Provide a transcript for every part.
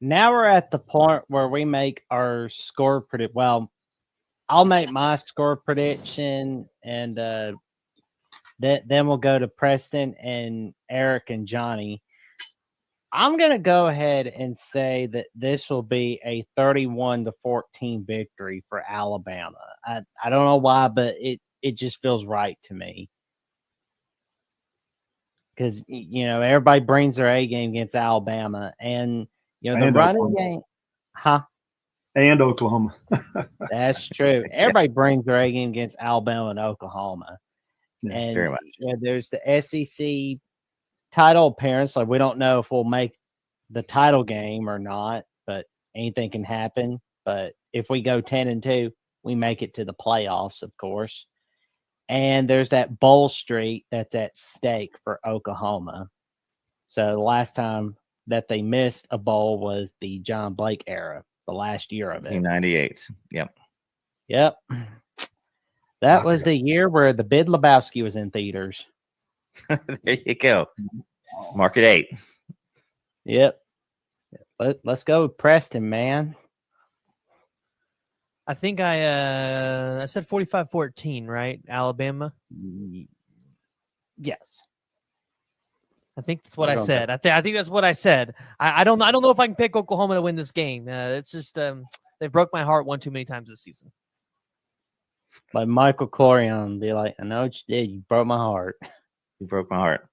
now we're at the point where we make our score predict. Well, I'll make my score prediction, and then we'll go to Preston and Eric and Johnny. I'm gonna go ahead and say that this will be a 31-14 victory for Alabama. I don't know why, but it just feels right to me. Because everybody brings their A game against Alabama, and the And running Oklahoma. game, huh? And Oklahoma. That's true. Everybody brings their A game against Alabama and Oklahoma, Yeah. and Very much. there's the SEC title appearance. Like we don't know if we'll make the title game or not, but anything can happen. But if we go 10-2, we make it to the playoffs, of course. And there's that bowl streak that's at stake for Oklahoma. So the last time that they missed a bowl was the John Blake era, the last year of it. 1998. Yep. Yep. That was the year where the Big Lebowski was in theaters. There you go. Mark it 8. Yep. Let's go with Preston, man. I think I said 45-14, right? Alabama. Yes. I think that's what I said. I think that's what I said. I don't know if I can pick Oklahoma to win this game. It's just they broke my heart one too many times this season. Like Michael Corian be like, I know what you did. You broke my heart. You broke my heart.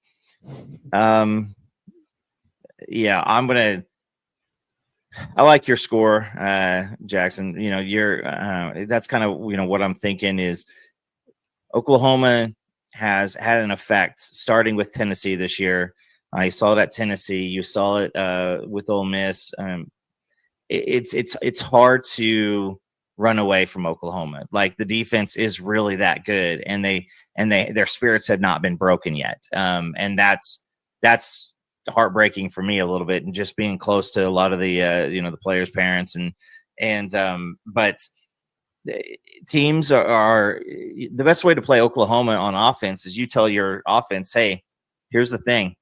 Yeah, I like your score, Jackson. That's kind of what I'm thinking is Oklahoma has had an effect starting with Tennessee this year. You saw it at Tennessee. You saw it with Ole Miss. It's hard to run away from Oklahoma. Like the defense is really that good, and their spirits had not been broken yet. And that's heartbreaking for me a little bit, and just being close to a lot of the the players' parents but teams are the best way to play Oklahoma on offense is you tell your offense, hey, here's the thing.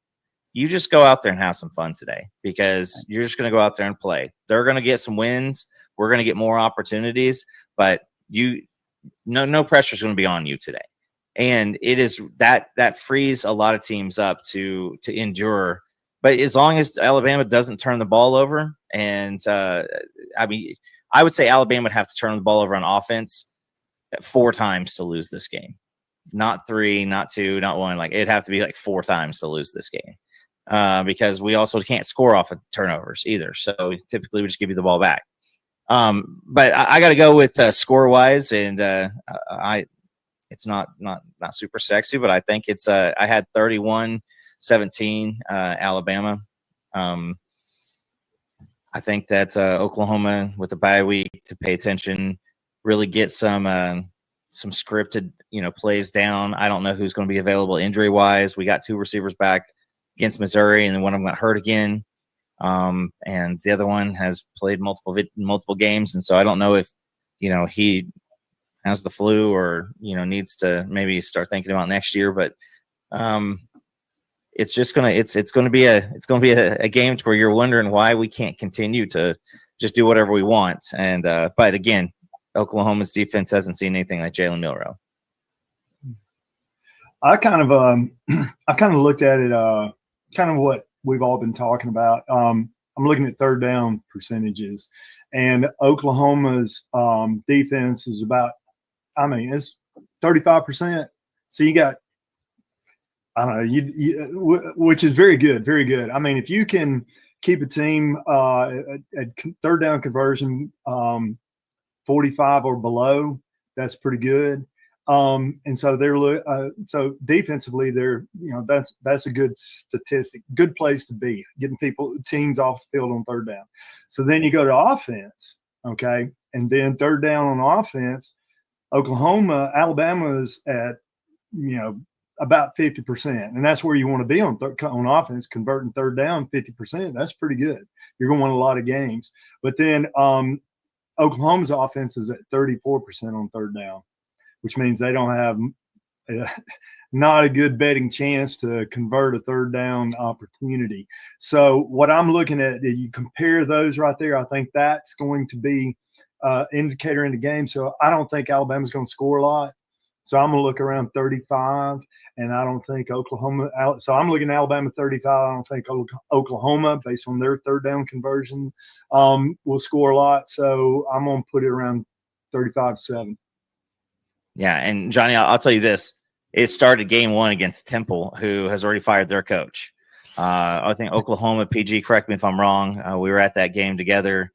You just go out there and have some fun today, because you're just going to go out there and play. They're going to get some wins. We're going to get more opportunities, but no pressure is going to be on you today. And it is that frees a lot of teams up to endure. But as long as Alabama doesn't turn the ball over, and I would say Alabama would have to turn the ball over on offense 4 times to lose this game. Not 3, not 2, not 1. Like it'd have to be like 4 times to lose this game. Because we also can't score off of turnovers either. So typically we just give you the ball back. But I got to go with score wise, and it's not super sexy, but I think it's I had 31-17 Alabama. I think that Oklahoma with the bye week to pay attention, really get some scripted plays down. I don't know who's going to be available injury wise. We got 2 receivers back against Missouri, and then one of them got hurt again. And the other one has played multiple games, and so I don't know if he has the flu or needs to maybe start thinking about next year. But it's just gonna be a game where you're wondering why we can't continue to just do whatever we want. And but again, Oklahoma's defense hasn't seen anything like Jalen Milroe. I kind of looked at it, kind of what we've all been talking about. I'm looking at third down percentages, and Oklahoma's defense is about, it's 35%. So you got, I don't know, which is very good, very good. I mean, if you can keep a team at third down conversion 45 or below, that's pretty good. And so so defensively, that's a good statistic, good place to be, getting teams off the field on third down. So then you go to offense, okay, and then third down on offense, Alabama is at about 50%, and that's where you want to be on offense, converting third down 50%. That's pretty good. You're going to win a lot of games. But then Oklahoma's offense is at 34% on third down, which means they don't have not a good betting chance to convert a third down opportunity. So what I'm looking at, you compare those right there, I think that's going to be indicator in the game. So I don't think Alabama's going to score a lot. So I'm going to look around 35, and I don't think Oklahoma – so I'm looking at Alabama 35. I don't think Oklahoma, based on their third down conversion, will score a lot. So I'm going to put it around 35-7. Yeah, and Johnny, I'll tell you this. It started game one against Temple, who has already fired their coach. I think Oklahoma, PG, correct me if I'm wrong. We were at that game together.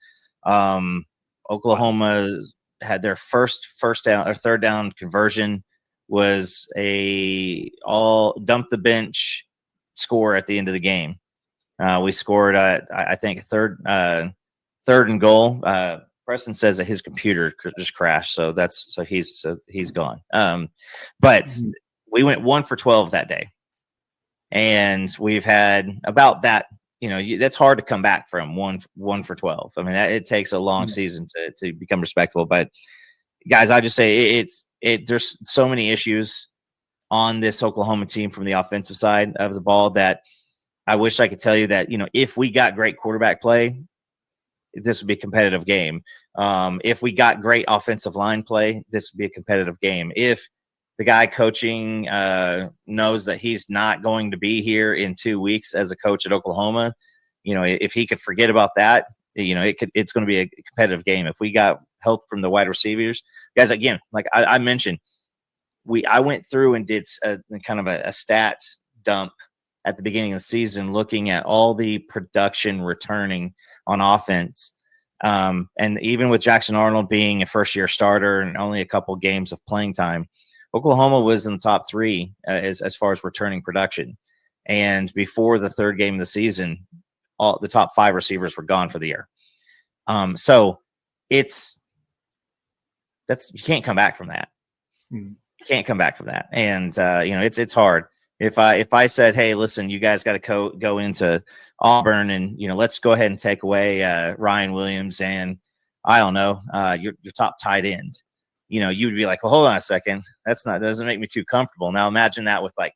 Oklahoma had their first down or third down conversion was a all dump the bench score at the end of the game. We scored I think third and goal. Preston says that his computer just crashed, so he's gone. But we went 1 for 12 that day, and we've had about that. That's hard to come back from 1 for 12. I mean, it takes a long season to become respectable. But guys, I just say there's so many issues on this Oklahoma team from the offensive side of the ball that I wish I could tell you that, if we got great quarterback play, this would be a competitive game. If we got great offensive line play, this would be a competitive game. If the guy coaching knows that he's not going to be here in 2 weeks as a coach at Oklahoma, if he could forget about that, it's going to be a competitive game. If we got help from the wide receivers, guys, again, like I mentioned, I went through and did kind of a stat dump at the beginning of the season, looking at all the production returning on offense. And even with Jackson Arnold being a first-year starter and only a couple games of playing time, Oklahoma was in the top 3 as far as returning production. And before the third game of the season, all the top 5 receivers were gone for the year. So you can't come back from that. You can't come back from that. And it's hard. If I said, hey, listen, you guys got to go into Auburn and let's go ahead and take away Ryan Williams and I don't know your top tight end, you'd be like, well, hold on a second, that doesn't make me too comfortable. Now imagine that with like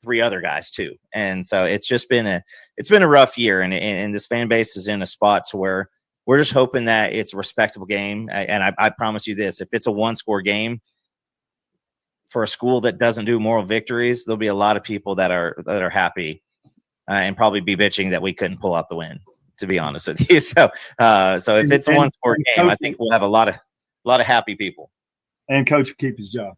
3 other guys too. And so it's been a rough year, and this fan base is in a spot to where we're just hoping that it's a respectable game. And I promise you this, if it's a 1-score game, for a school that doesn't do moral victories, there'll be a lot of people that are happy and probably be bitching that we couldn't pull out the win, to be honest with you. So if it's a 1-score game, I think we'll have a lot of happy people. And coach will keep his job.